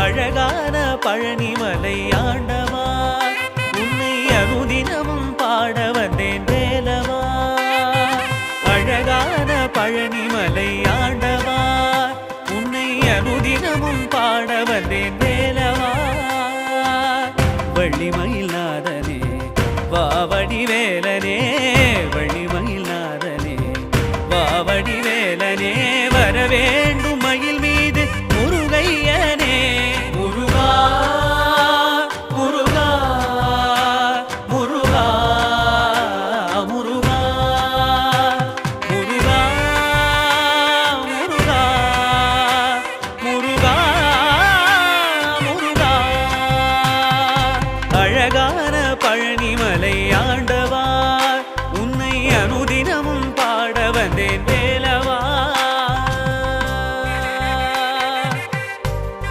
அழகான பழனிமலை ஆண்டவா உன்னை அனுதினமும் பாட வந்தேன் வேலவா. அழகான பழனிமலை ஆண்டவா உன்னை அனுதினமும் பாட வந்தேன் வேலவா.